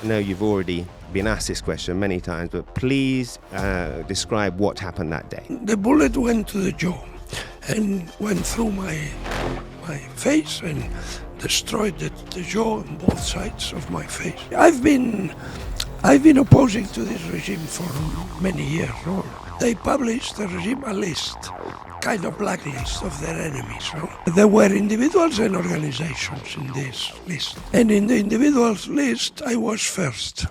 I know you've already been asked this question many times, but please describe what happened that day. The bullet went to the jaw and went through my face and destroyed the jaw on both sides of my face. I've been opposing to this regime for many years. No? They published, the regime, a list, kind of blacklist of their enemies. No? There were individuals and organizations in this list. And in the individuals list, I was first.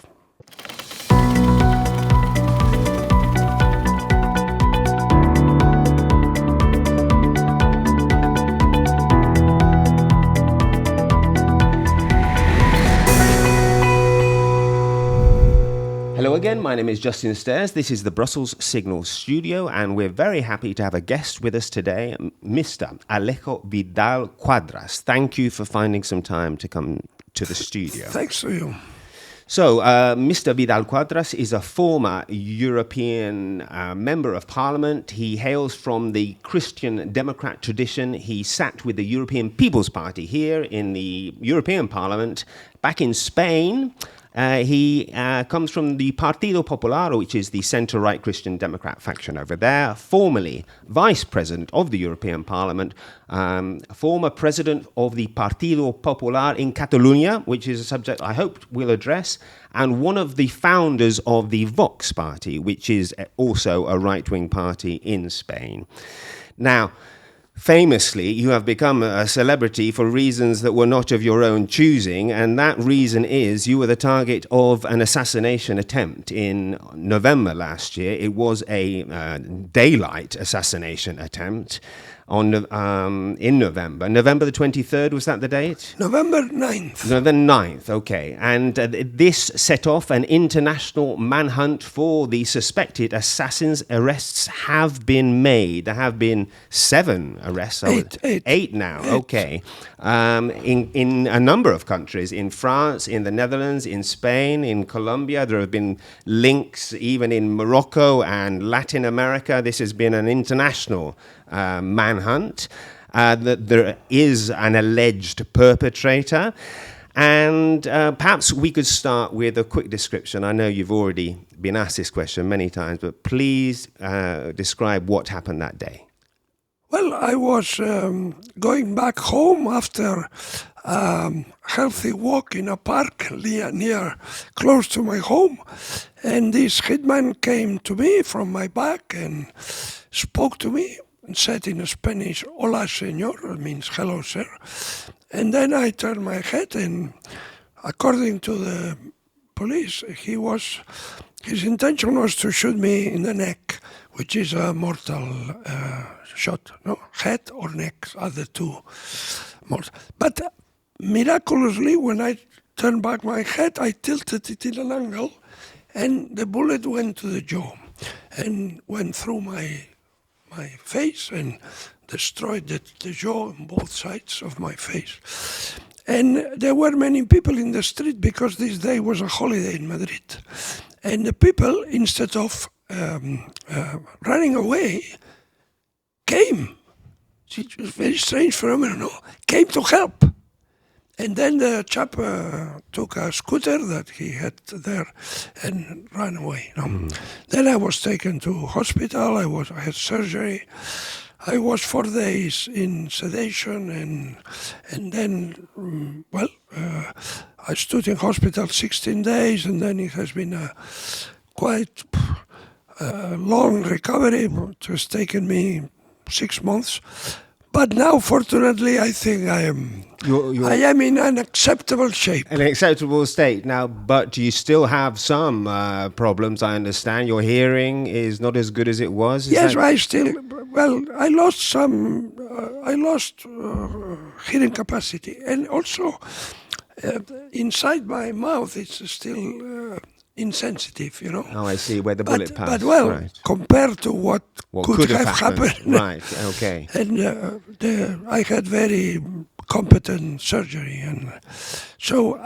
Hello again, my name is Justin Stairs. This is the Brussels Signal Studio, and we're very happy to have a guest with us today, Mr. Alejo Vidal Quadras. Thank you for finding some time to come to the studio. Thanks to you. So, Mr. Vidal Quadras is a former European member of Parliament. He hails from the Christian Democrat tradition. He sat with the European People's Party here in the European Parliament. Back in Spain, he comes from the Partido Popular, which is the centre-right Christian Democrat faction over there, formerly Vice President of the European Parliament, former President of the Partido Popular in Catalonia, which is a subject I hope we'll address, and one of the founders of the Vox Party, which is also a right-wing party in Spain. Now, famously, you have become a celebrity for reasons that were not of your own choosing, and that reason is you were the target of an assassination attempt in November last year. It was a daylight assassination attempt in November. November the 23rd, was that the date? November 9th. November 9th, okay. And this set off an international manhunt for the suspected assassins. Arrests have been made. There have been 7 arrests. Eight now, okay. In a number of countries, in France, in the Netherlands, in Spain, in Colombia. There have been links even in Morocco and Latin America. This has been an international manhunt. That there is an alleged perpetrator. And perhaps we could start with a quick description. I know you've already been asked this question many times, but please describe what happened that day. Well, I was going back home after a healthy walk in a park near close to my home, and this hitman came to me from my back and spoke to me and said in Spanish, "Hola, señor," that means "hello, sir." And then I turned my head, and according to the police, his intention was to shoot me in the neck, which is a mortal shot. No, head or neck are the two mortal. But miraculously, when I turned back my head, I tilted it in an angle, and the bullet went to the jaw and went through my face and destroyed the jaw on both sides of my face. And there were many people in the street because this day was a holiday in Madrid. And the people, instead of running away, came. It was a very strange phenomenon, no? Came to help. And then the chap took a scooter that he had there and ran away. No? Then I was taken to hospital. I had surgery. I was 4 days in sedation, and then, I stood in hospital 16 days, and then it has been a quite long recovery. It has taken me 6 months. But now, fortunately, I think I am in an acceptable shape. An acceptable state. Now, but you still have some problems, I understand. Your hearing is not as good as it was. Yes, I lost hearing capacity. And also, inside my mouth, it's still insensitive, you know. Oh, I see, where the bullet passed. But right. Compared to what could have happened. Right, okay. And I had very competent surgery, and so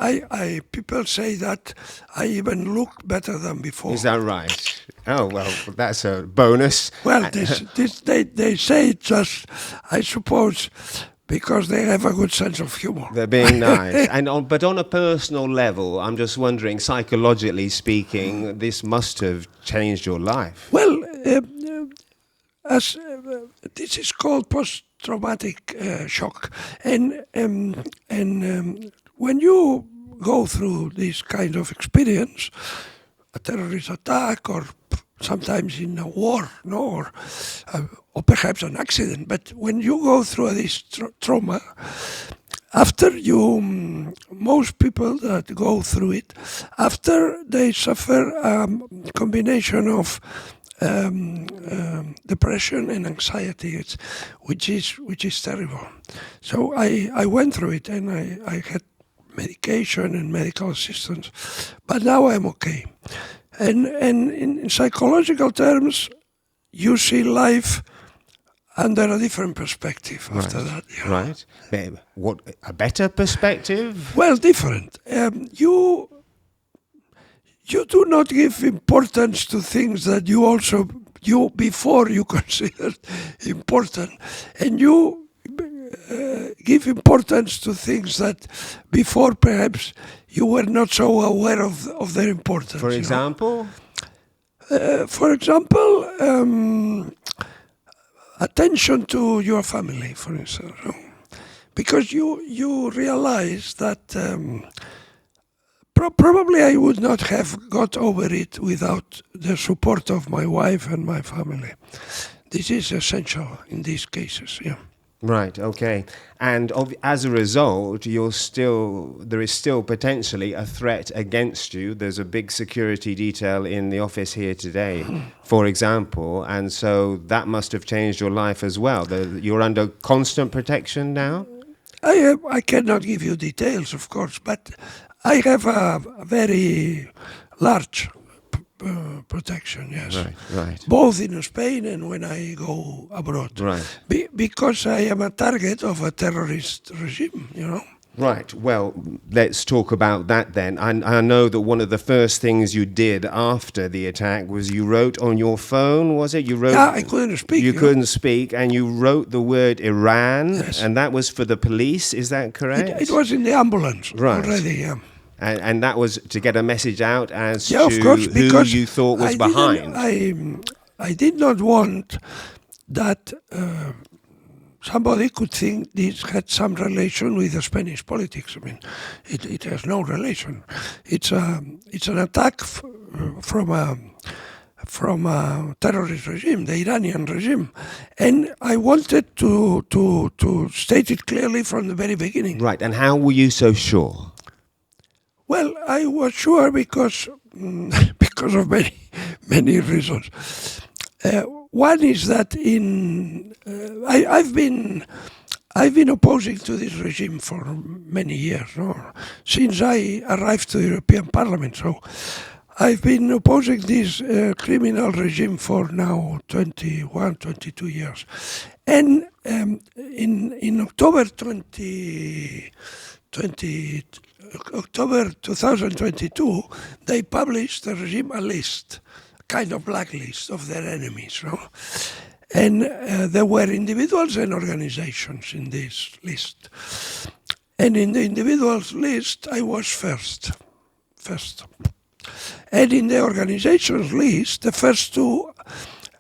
people say that I even look better than before. Is that right? Oh, well, that's a bonus. Well, they say just, I suppose, because they have a good sense of humor. They're being nice. But on a personal level, I'm just wondering, psychologically speaking, this must have changed your life. Well, as this is called post-traumatic shock, and when you go through this kind of experience, a terrorist attack, or sometimes in a war, no, or perhaps an accident, but when you go through this trauma, after you, most people that go through it, after they suffer a combination of depression and anxiety, which is terrible. So I went through it, and I had medication and medical assistance, but now I'm okay. And in psychological terms, you see life under a different perspective after that. Yeah. Right. What, a better perspective? Well, different. You do not give importance to things that you before you considered important, and you give importance to things that before perhaps you were not so aware of their importance. For example? For example, attention to your family, for instance. Because you realize that probably I would not have got over it without the support of my wife and my family. This is essential in these cases, yeah. Right, okay. And as a result, there is still potentially a threat against you. There's a big security detail in the office here today, for example, and so that must have changed your life as well. You're under constant protection now? I cannot give you details, of course, but I have a very large protection, yes. Right. Both in Spain and when I go abroad. Right. Because I am a target of a terrorist regime, you know. Right. Well, let's talk about that then. I know that one of the first things you did after the attack was you wrote on your phone, was it? You wrote. Yeah, I couldn't speak. You couldn't speak, and you wrote the word Iran, yes. And that was for the police. Is that correct? It was in the ambulance right. already. Yeah. And that was to get a message out as of to course, who you thought was behind. I did not want that somebody could think this had some relation with the Spanish politics. I mean, it has no relation. It's an attack from a terrorist regime, the Iranian regime, and I wanted to state it clearly from the very beginning. Right. And how were you so sure? Well, I was sure because of many reasons. One is that I've been opposing to this regime for many years, since I arrived to the European Parliament. So I've been opposing this criminal regime for now 21, 22 years. And in October 2022, they published the regime a list, kind of blacklist of their enemies. And there were individuals and organizations in this list. And in the individuals list, I was first. And in the organizations list, the first two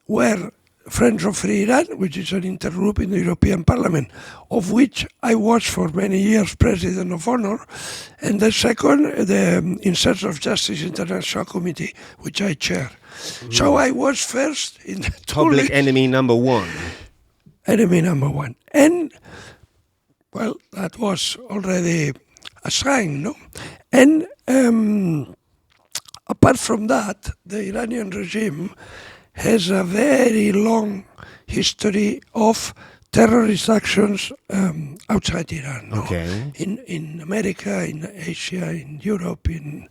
were Friends of Free Iran, which is an intergroup in the European Parliament, of which I was for many years President of Honor, and the second, the In Search of Justice International Committee, which I chair. So I was first in the public enemy number one. Enemy number one. And, well, that was already a sign, no? And apart from that, the Iranian regime has a very long history of terrorist actions outside Iran. Okay. In America, in Asia, in Europe, in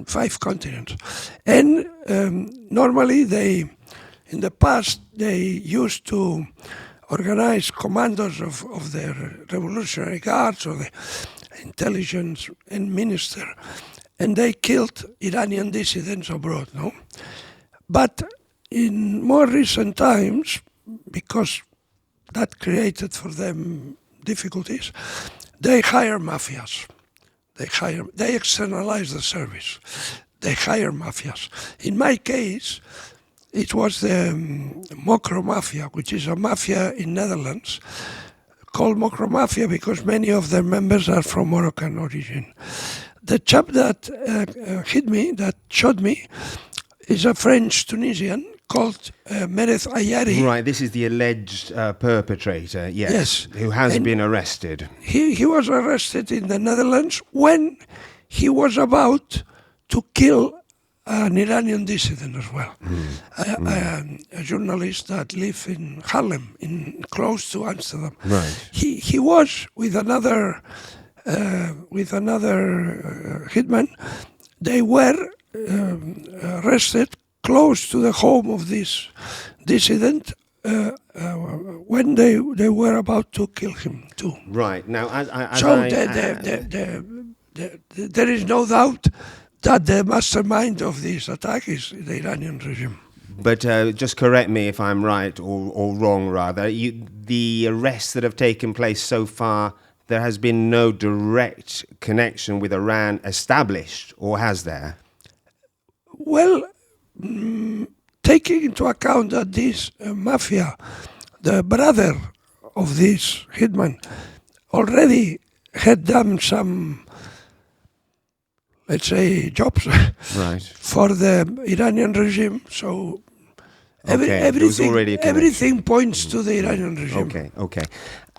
5 continents. And normally in the past, they used to organize commandos of the Revolutionary Guards or the intelligence and minister, and they killed Iranian dissidents abroad, no? But in more recent times, because that created for them difficulties, they hire mafias. They externalize the service. They hire mafias. In my case, it was the Mokro Mafia, which is a mafia in Netherlands, called Mokro Mafia because many of their members are from Moroccan origin. The chap that that shot me, is a French Tunisian called Mereth Ayari. Right, this is the alleged perpetrator, yes, who has been arrested. He was arrested in the Netherlands when he was about to kill an Iranian dissident as well, a journalist that lived in Harlem, close to Amsterdam. Right. He was with another hitman. They were arrested close to the home of this dissident when they were about to kill him too. Right. Now, there is no doubt that the mastermind of this attack is the Iranian regime. But just correct me if I'm right or wrong, rather. The arrests that have taken place so far, there has been no direct connection with Iran established, or has there? Well, taking into account that this mafia, the brother of this hitman, already had done some, let's say, jobs right. for the Iranian regime, so everything points to the Iranian regime. Okay.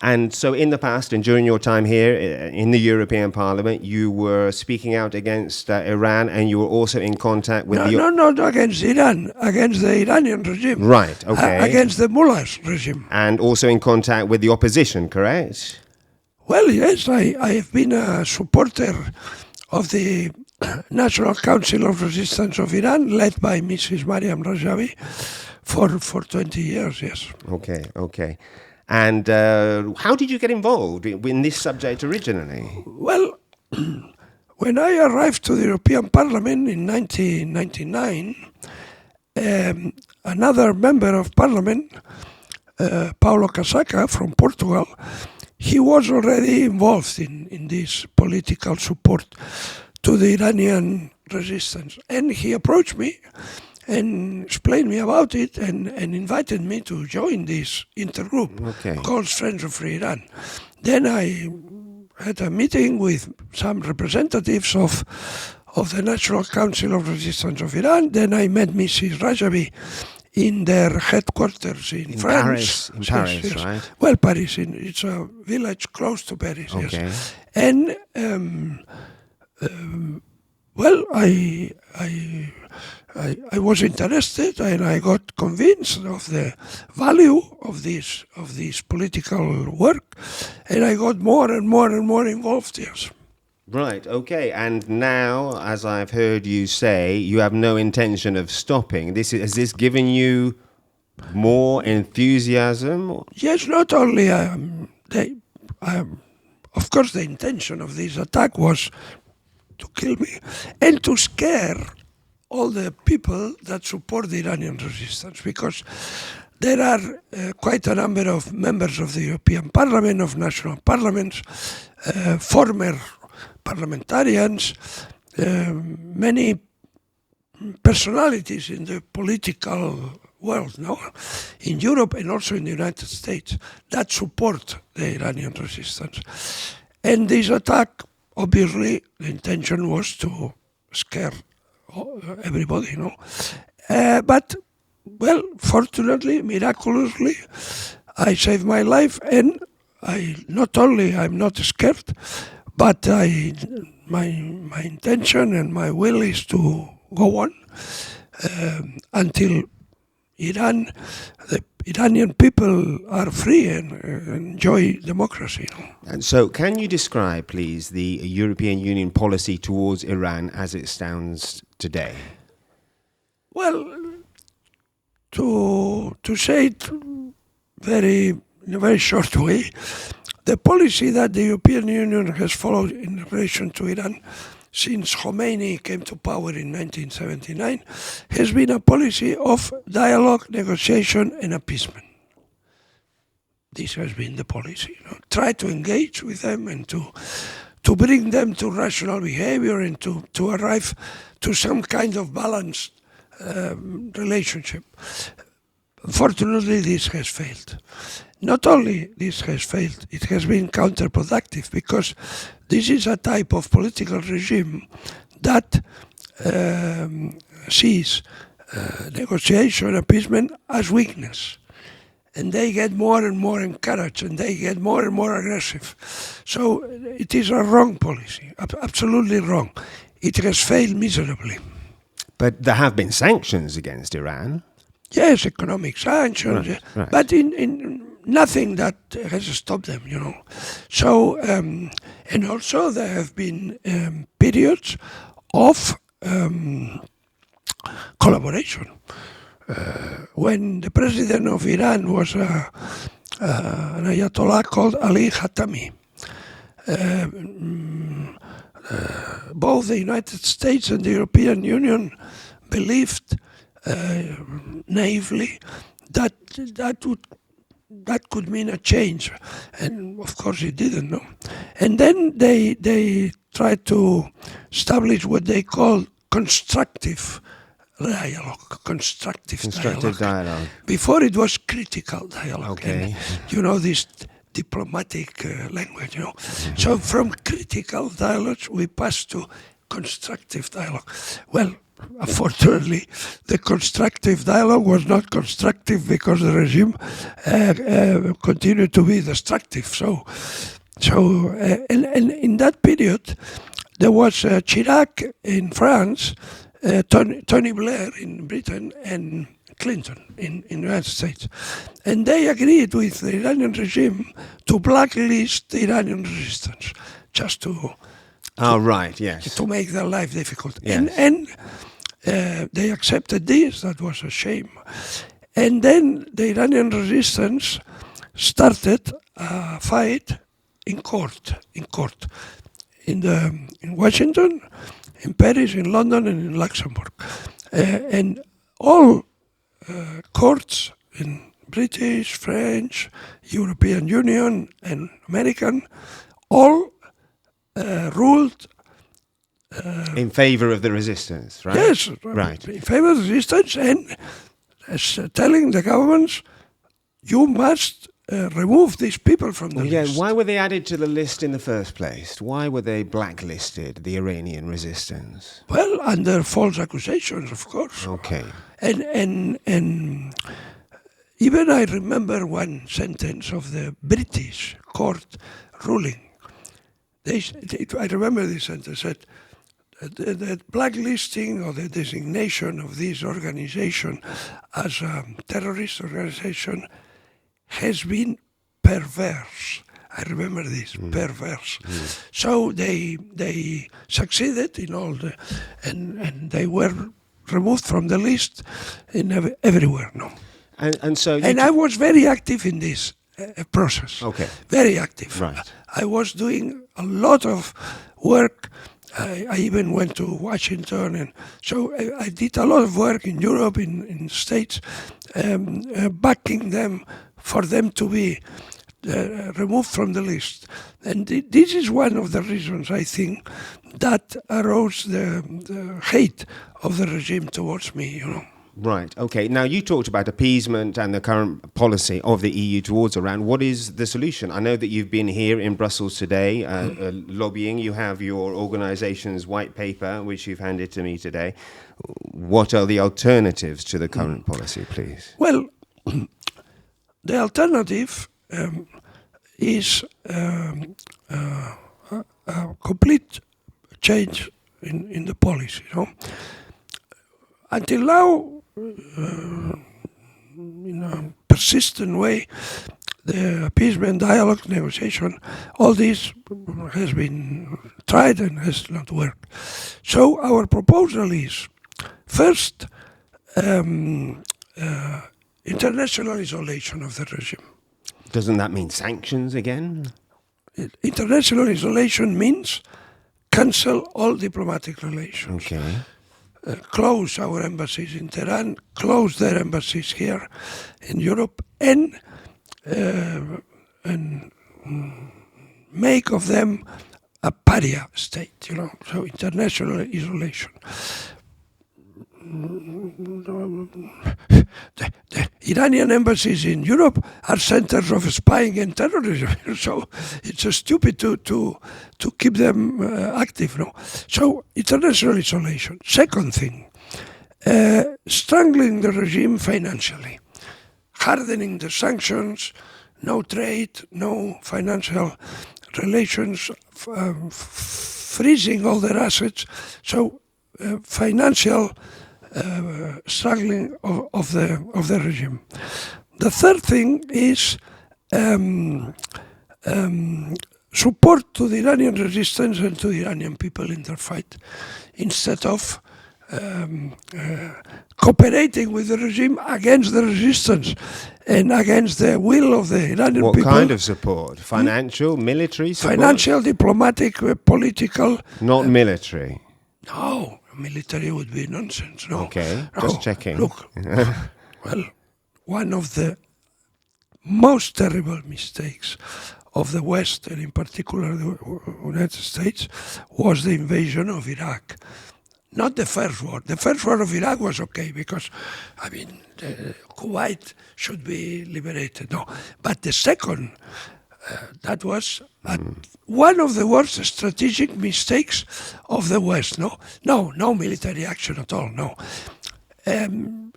And so in the past and during your time here in the European Parliament, you were speaking out against Iran, and you were also in contact with not against Iran, against the Iranian regime. Right, okay. Against the mullahs regime. And also in contact with the opposition, correct? Well, yes, I have been a supporter of the National Council of Resistance of Iran, led by Mrs. Mariam Rajavi, for 20 years, yes. Okay. And how did you get involved in this subject originally? Well, when I arrived to the European Parliament in 1999, another member of Parliament, Paulo Casaca from Portugal, he was already involved in this political support to the Iranian resistance. And he approached me and explained me about it and invited me to join this intergroup called Friends of Free Iran. Then I had a meeting with some representatives of the National Council of Resistance of Iran. Then I met Mrs. Rajavi in their headquarters in France. In Paris, yes. Right? Well, Paris, it's a village close to Paris, yes. And, well, I was interested, and I got convinced of the value of this political work, and I got more and more involved, yes. Right, okay. And now, as I've heard you say, you have no intention of stopping. Has this given you more enthusiasm? Yes, not only. Of course, the intention of this attack was to kill me and to scare all the people that support the Iranian resistance, because there are quite a number of members of the European Parliament, of national parliaments, former parliamentarians, many personalities in the political world, in Europe and also in the United States, that support the Iranian resistance. And this attack, obviously, the intention was to scare everybody, but, well, fortunately, miraculously, I saved my life, and I'm not scared, but my intention and my will is to go on until the Iranian people are free and enjoy democracy. And so, can you describe, please, the European Union policy towards Iran as it stands today? Well, to say it in a very short way, the policy that the European Union has followed in relation to Iran since Khomeini came to power in 1979 has been a policy of dialogue, negotiation and appeasement. this has been the policy. Try to engage with them and to bring them to rational behavior and to arrive to some kind of balanced relationship. Unfortunately, this has failed. Not only this has failed, it has been counterproductive, because this is a type of political regime that sees negotiation, appeasement as weakness. And they get more and more encouraged, and they get more and more aggressive. So it is a wrong policy, absolutely wrong. It has failed miserably. But there have been sanctions against Iran. Yes, economic sanctions, right. But in nothing that has stopped them, So, and also there have been periods of collaboration. When the president of Iran was an Ayatollah called Ali Khatami, both the United States and the European Union believed naively that could mean a change, and of course it didn't. No, and then they tried to establish what they call constructive dialogue. Before it was critical dialogue. Okay. And, this diplomatic language. So from critical dialogue we passed to constructive dialogue. Well, unfortunately, the constructive dialogue was not constructive because the regime continued to be destructive. So and in that period, there was Chirac in France, Tony Blair in Britain, and Clinton in the United States. And they agreed with the Iranian regime to blacklist the Iranian resistance, just to make their life difficult. Yes. And they accepted this. That was a shame. And then the Iranian resistance started a fight in court in Washington, in Paris, in London, and in Luxembourg. And all courts in British, French, European Union, and American all ruled in favor of the resistance, right? Yes, right. In favor of the resistance, and telling the governments, you must remove these people from the list. Why were they added to the list in the first place? Why were they blacklisted, the Iranian resistance? Well, under false accusations, of course. Okay. And even I remember one sentence of the British court ruling. I remember this sentence, said the blacklisting or the designation of this organization as a terrorist organization has been perverse. I remember this, perverse. So they succeeded in all and they were removed from the list in everywhere. No. And so I was very active in this process. Okay. Very active. Right. I was doing a lot of work. I even went to Washington, and so I did a lot of work in Europe, in the States, backing them for them to be removed from the list. And this is one of the reasons, I think, that arose the hate of the regime towards me, Right, okay. Now, you talked about appeasement and the current policy of the EU towards Iran. What is the solution? I know that you've been here in Brussels today lobbying. You have your organization's white paper, which you've handed to me today. What are the alternatives to the current policy, please? Well, the alternative is a complete change in the policy. Until now, in a persistent way, the appeasement, dialogue, negotiation, all this has been tried and has not worked. So our proposal is, first, international isolation of the regime. Doesn't that mean sanctions again? International isolation means cancel all diplomatic relations. Okay. Close our embassies in Tehran, close their embassies here in Europe, and and make of them a pariah state, so international isolation. The Iranian embassies in Europe are centers of spying and terrorism, so it's stupid to keep them active. No? So international isolation. Second thing, strangling the regime financially, hardening the sanctions, no trade, no financial relations, freezing all their assets. So financial struggling of the regime. The third thing is support to the Iranian resistance and to the Iranian people in their fight, instead of cooperating with the regime against the resistance and against the will of the Iranian people. What kind of support? Financial, military support? Financial, diplomatic, political. Not military? No, military would be nonsense. No. Okay, no. just checking. Look, well, one of the most terrible mistakes of the West, and in particular the United States, was the invasion of Iraq. Not the first war. The first war of Iraq was okay because, Kuwait should be liberated. No, but the second, that was one of the worst strategic mistakes of the West. No military action at all. No.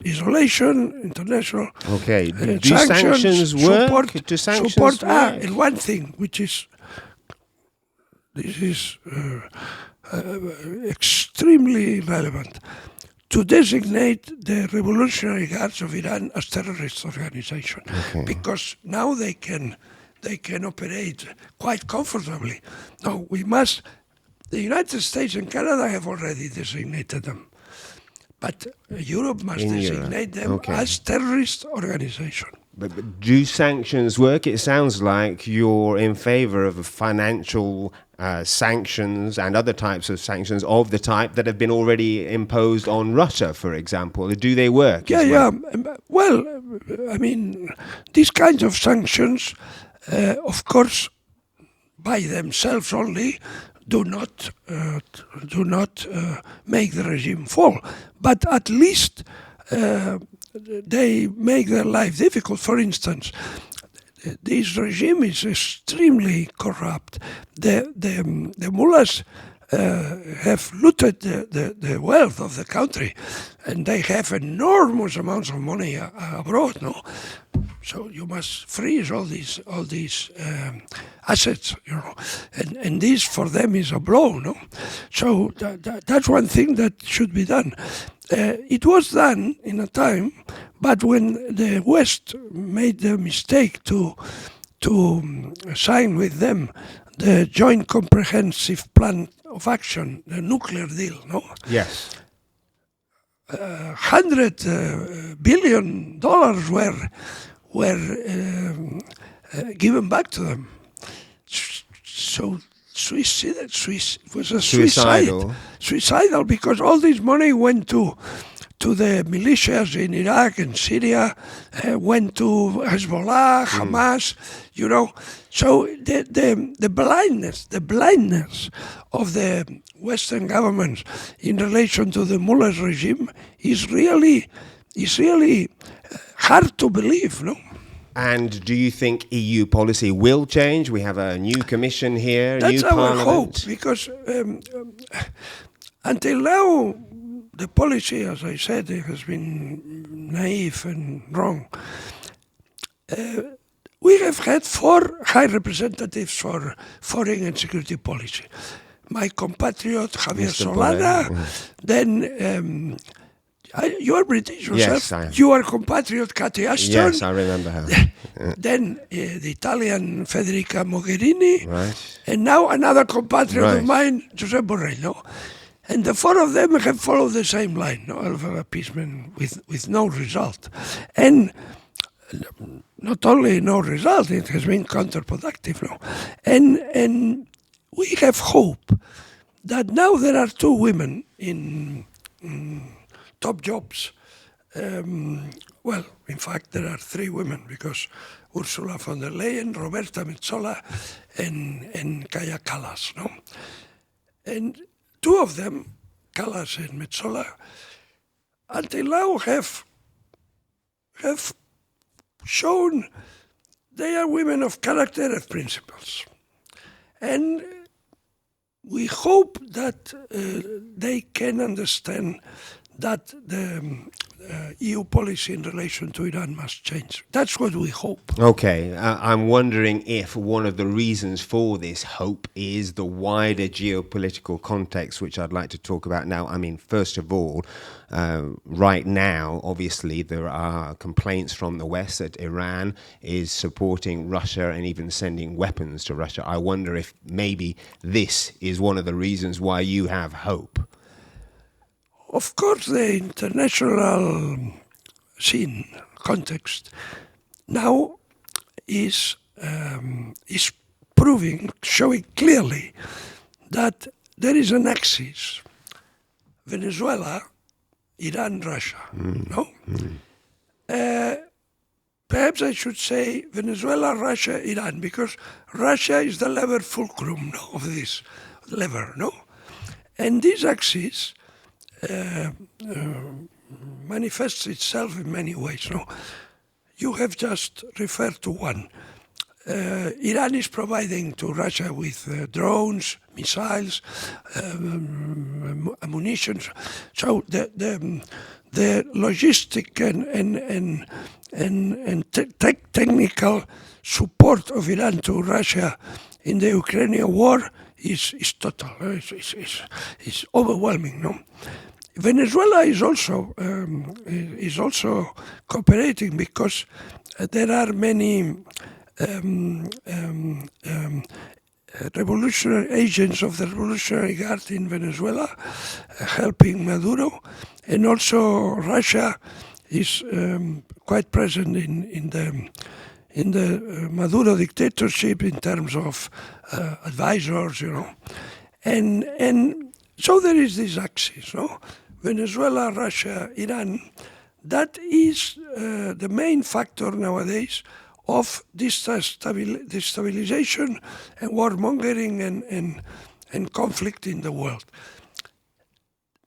Isolation, international. Okay. Do sanctions work? Do sanctions work? And one thing, which is, this is extremely relevant, to designate the Revolutionary Guards of Iran as terrorist organization, because now they can operate quite comfortably. No, we must. The United States and Canada have already designated them, but Europe must designate them as terrorist organization. But do sanctions work? It sounds like you're in favor of financial sanctions and other types of sanctions of the type that have been already imposed on Russia, for example. Do they work? Well, these kinds of sanctions, of course, by themselves only, do not make the regime fall, but at least they make their life difficult. For instance, this regime is extremely corrupt. The mullahs have looted the wealth of the country, and they have enormous amounts of money abroad. No, so you must freeze all these assets, and this for them is a blow. No, so that's one thing that should be done. It was done in a time, but when the West made the mistake to sign with them the Joint Comprehensive Plan of Action, the nuclear deal, no? Yes. $100 billion were given back to them. So it was a suicidal, because all this money went to the militias in Iraq and Syria, went to Hezbollah, Hamas, So the blindness of the Western governments in relation to the mullahs regime is really hard to believe, no? And do you think EU policy will change? We have a new commission here, That's new our parliament. hope, because until now, the policy, as I said, it has been naive and wrong. We have had 4 high representatives for foreign and security policy. My compatriot Javier Solana, then you are British yourself. Yes, I am. Your compatriot Cathy Ashton. Yes, I remember her. Then the Italian Federica Mogherini. Right. And now another compatriot of mine, Josep Borrell. No? And the 4 of them have followed the same line, of appeasement with no result. And not only no result, it has been counterproductive. No? And we have hope that now there are 2 women in top jobs. Well, in fact, there are 3 women, because Ursula von der Leyen, Roberta Metsola, and Kaja Kallas. No? And two of them, Kallas and Metsola, until now have shown they are women of character and principles. And we hope that they can understand that the EU policy in relation to Iran must change. That's what we hope. Okay, I'm wondering if one of the reasons for this hope is the wider geopolitical context, which I'd like to talk about now. I mean, first of all, right now, obviously, there are complaints from the West that Iran is supporting Russia and even sending weapons to Russia. I wonder if maybe this is one of the reasons why you have hope. Of course, the international scene context now is proving, showing clearly that there is an axis: Venezuela, Iran, Russia. No, perhaps I should say Venezuela, Russia, Iran, because Russia is the lever fulcrum of this lever. No, and this axis manifests itself in many ways. No? You have just referred to one. Iran is providing to Russia with drones, missiles, ammunition. So the logistic and technical support of Iran to Russia in the Ukrainian war is total. It's overwhelming. No. Venezuela is also cooperating because there are many revolutionary agents of the Revolutionary Guard in Venezuela helping Maduro, and also Russia is quite present in the Maduro dictatorship in terms of advisors, and so there is this axis, no? Venezuela, Russia, Iran. That is the main factor nowadays of destabilization and warmongering and conflict in the world.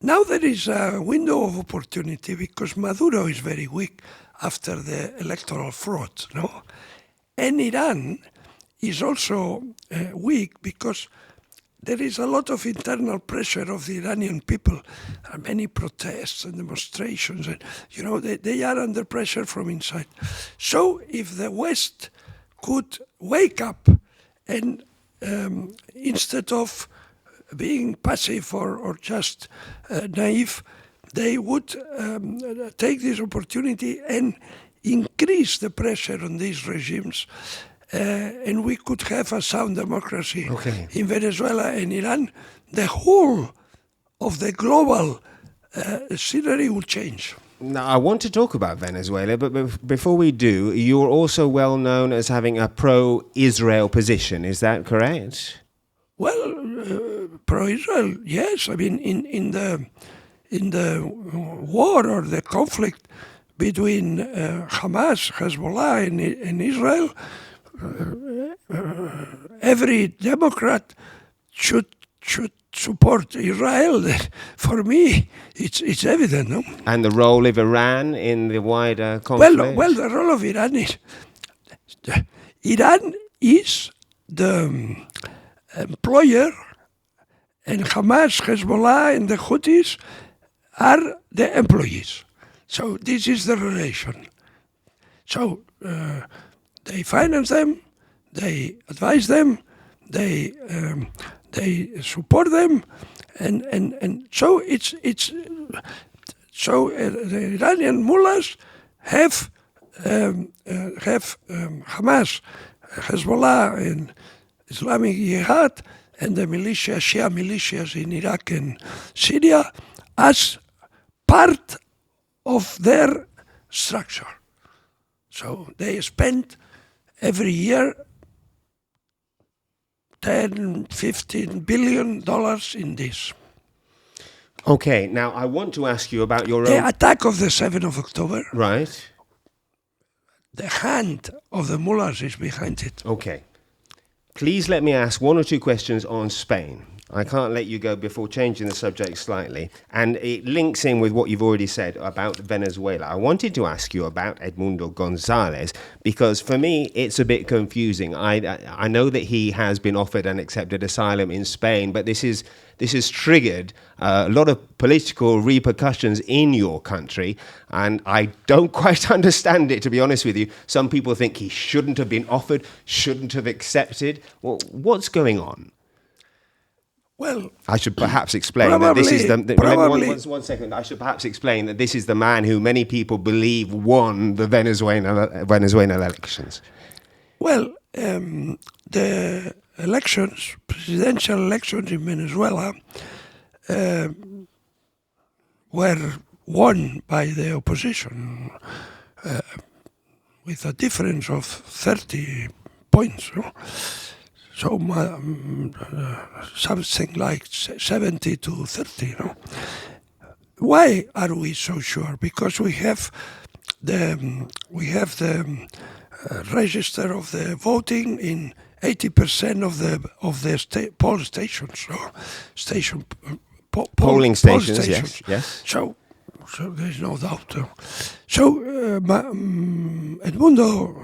Now there is a window of opportunity because Maduro is very weak after the electoral fraud, no? And Iran is also weak because there is a lot of internal pressure of the Iranian people. There are many protests and demonstrations, and they are under pressure from inside. So if the West could wake up and instead of being passive or just naive, they would take this opportunity and increase the pressure on these regimes, and we could have a sound democracy in Venezuela and Iran. The whole of the global scenery will change. Now, I want to talk about Venezuela, but before we do, you're also well known as having a pro-Israel position. Is that correct? Well, pro-Israel, yes. I mean, in the war or the conflict between Hamas, Hezbollah, and Israel, every Democrat should support Israel. For me, it's evident, no? And the role of Iran in the wider conflict? Well, the role of Iran is the employer, and Hamas, Hezbollah, and the Houthis are the employees. So this is the relation. So they finance them, they advise them, they support them, and so it's so the Iranian mullahs have Hamas, Hezbollah, and Islamic Jihad, and the Shia militias in Iraq and Syria as part of their structure. So they spend every year $10-15 billion in this. Okay, now I want to ask you about your The own... attack of the 7th of October. Right. the hand of the mullahs is behind it. Okay. Please let me ask one or two questions on Spain. I can't let you go before changing the subject slightly. And it links in with what you've already said about Venezuela. I wanted to ask you about Edmundo González because for me, it's a bit confusing. I know that he has been offered and accepted asylum in Spain, but this has triggered a lot of political repercussions in your country. And I don't quite understand it, to be honest with you. Some people think he shouldn't have been offered, shouldn't have accepted. Well, what's going on? Well, I should perhaps explain that this is the... One second. I should perhaps explain that this is the man who many people believe won the Venezuelan elections. Well, the elections, presidential elections in Venezuela, were won by the opposition with a difference of 30 points. No? So something like 70 to 30. No? Why are we so sure? Because we have the register of the voting in 80% of the poll stations, polling stations. Yes. So there's no doubt. So Edmundo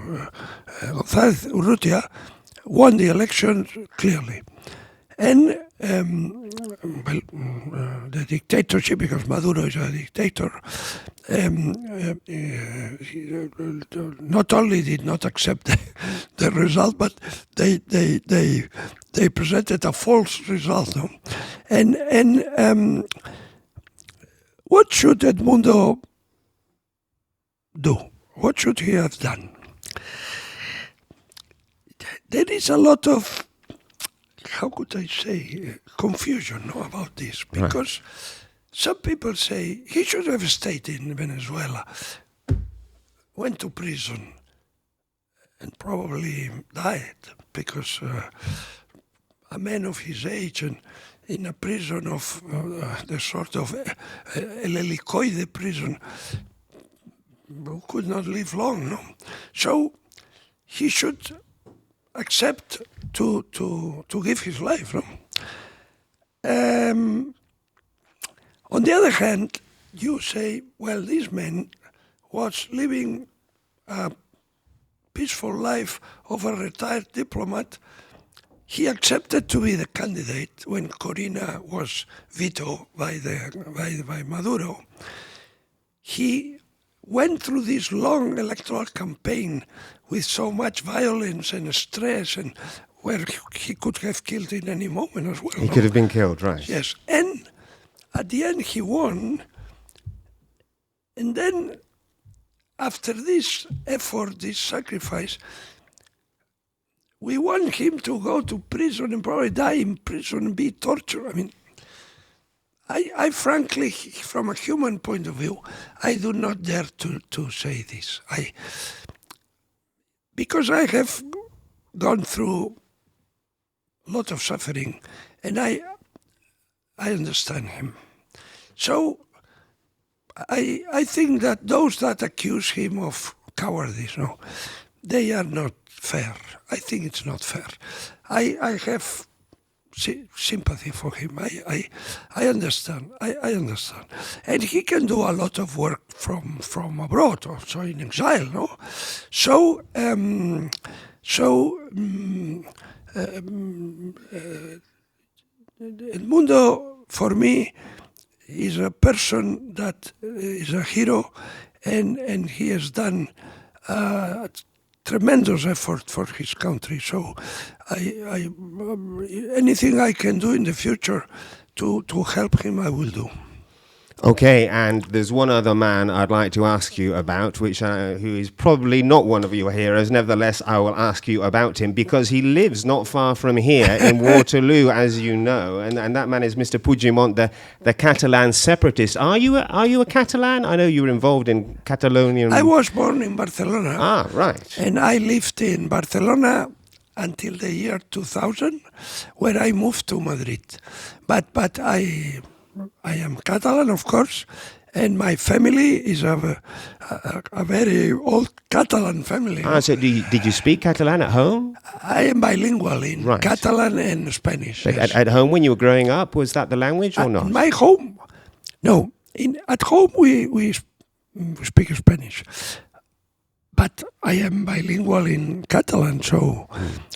González Urrutia won the election clearly. And the dictatorship, because Maduro is a dictator, not only did not accept the result, but they presented a false result. No? And what should Edmundo do? What should he have done? There is a lot of, how could I say, confusion about this. Because some people say he should have stayed in Venezuela, went to prison, and probably died, because a man of his age and in a prison of the sort of El Helicoide prison could not live long. No? So he should accept to give his life. No? On the other hand, you say, well, this man was living a peaceful life of a retired diplomat. He accepted to be the candidate when Corina was vetoed by Maduro. He went through this long electoral campaign with so much violence and stress, and where he could have killed in any moment as well. He could have been killed, right? Yes, and at the end he won. And then after this effort, this sacrifice, we want him to go to prison and probably die in prison and be tortured. I mean, I frankly, from a human point of view, I do not dare to say this. Because I have gone through a lot of suffering, and I understand him. So I think that those that accuse him of cowardice, no, they are not fair. I think it's not fair. I have sympathy for him. I understand. I understand. And he can do a lot of work from abroad, also in exile, no? So Edmundo, for me, is a person that is a hero, and he has done tremendous effort for his country. So anything I can do in the future to help him, I will do. Okay, and there's one other man I'd like to ask you about, who is probably not one of your heroes. Nevertheless, I will ask you about him because he lives not far from here in Waterloo, as you know, and that man is Mr. Puigdemont, the Catalan separatist. Are you a Catalan? I know you were involved in Catalonia. I was born in Barcelona. Ah, right. And I lived in Barcelona until the year 2000, where I moved to Madrid. But I am Catalan, of course, And my family is a very old Catalan family. So did you speak Catalan at home? I am bilingual in Catalan and Spanish. But yes. at home, when you were growing up, was that the language or not? In my home, no. At home, we speak Spanish. But I am bilingual in Catalan, so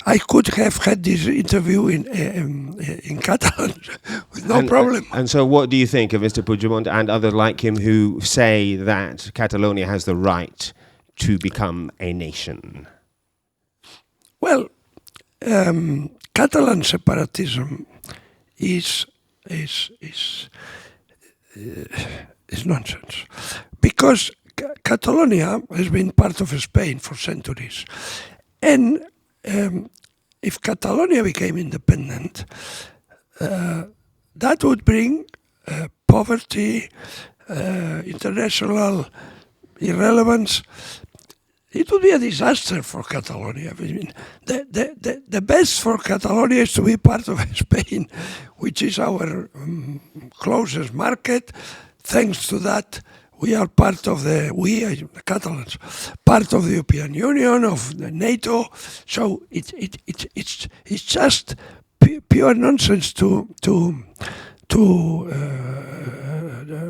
I could have had this interview in Catalan with no problem. And so what do you think of Mr. Puigdemont and others like him who say that Catalonia has the right to become a nation? Well, Catalan separatism is nonsense, because Catalonia has been part of Spain for centuries, and if Catalonia became independent, that would bring poverty, international irrelevance. It would be a disaster for Catalonia. I mean, the best for Catalonia is to be part of Spain, which is our closest market. Thanks to that, we are part of the Catalans, part of the European Union, of the NATO. So it's just pure nonsense to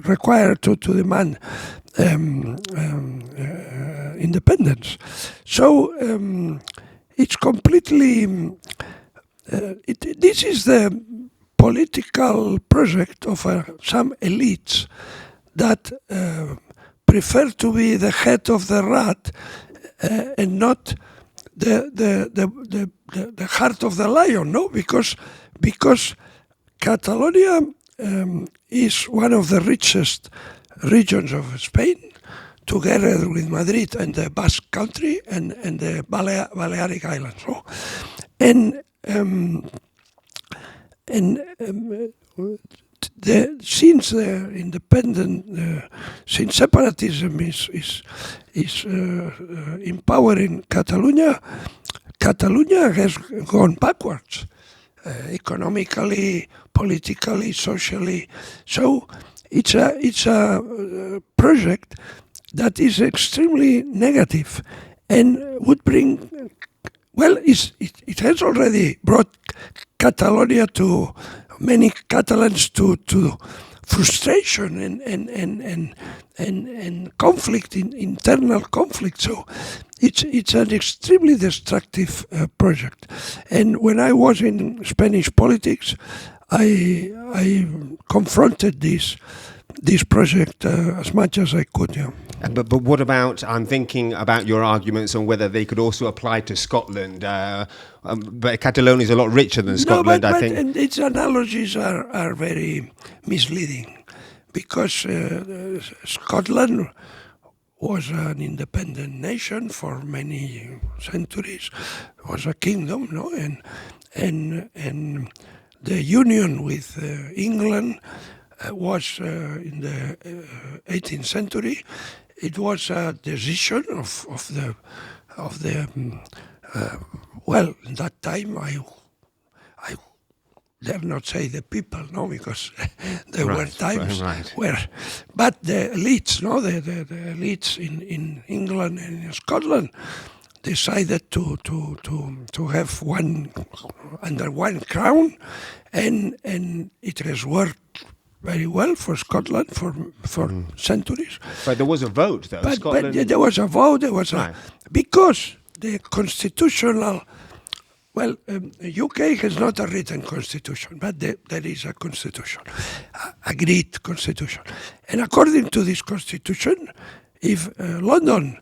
require to demand independence. So it's completely. This is the political project of some elites that prefer to be the head of the rat and not the heart of the lion. No, because Catalonia is one of the richest regions of Spain, together with Madrid and the Basque Country and the Balearic Islands. No? Since since separatism is empowering Catalonia, Catalonia has gone backwards, economically, politically, socially. So it's a project that is extremely negative and would bring. Well, it has already brought Catalonia to many Catalans to frustration and conflict, internal conflict. So it's an extremely destructive project. And when I was in Spanish politics, I confronted this project as much as I could. Yeah. But what about, I'm thinking about your arguments on whether they could also apply to Scotland. But Catalonia is a lot richer than Scotland, I think. And its analogies are very misleading, because Scotland was an independent nation for many centuries. It was a kingdom, no? And the union with England was in the 18th century. It was a decision of the well, in that time I dare not say the people, no, because there were times where, but the elites, no, the elites in England and in Scotland decided to have one under one crown, and it has worked very well for Scotland for centuries. But there was a vote, though. But there was a vote. Because the constitutional. Well, UK has not a written constitution, but there is a constitution, agreed constitution. And according to this constitution, if London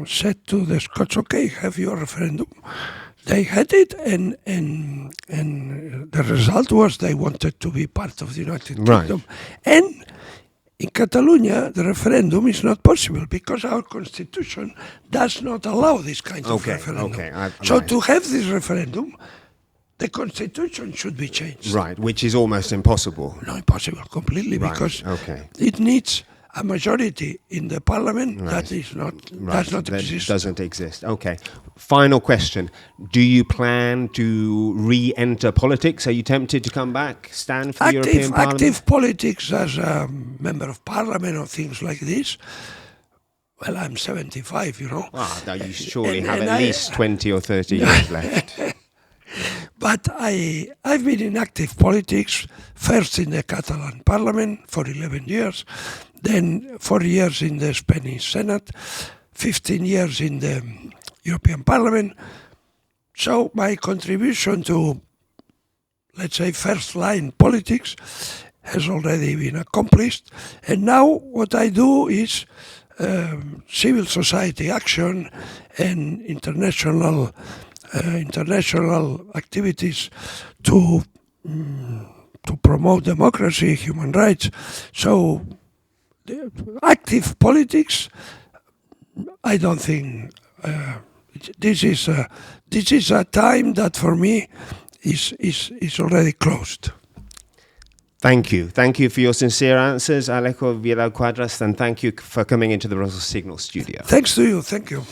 said to the Scots, okay, have your referendum, they had it, and the result was they wanted to be part of the United Kingdom. And in Catalonia, the referendum is not possible because our constitution does not allow this kind of referendum. So to have this referendum, the constitution should be changed. Right, which is almost impossible. No, impossible completely, because it needs a majority in the parliament, that is not, does not that exist. doesn't exist. Okay. Final question. Do you plan to re-enter politics? Are you tempted to come back, stand for the European Parliament? Active politics as a member of parliament or things like this. Well, I'm 75, you know. Now you surely have and at least 20 or 30 years left. But I've been in active politics, first in the Catalan parliament for 11 years, then 4 years in the Spanish Senate, 15 years in the European Parliament. So my contribution to, let's say, first-line politics has already been accomplished. And now what I do is civil society action and international activities to promote democracy, human rights. So active politics, I don't think this is a time that for me is already closed. Thank you. Thank you for your sincere answers, Alejo Vidal Quadras, and thank you for coming into the Brussels Signal studio. Thanks to you. Thank you.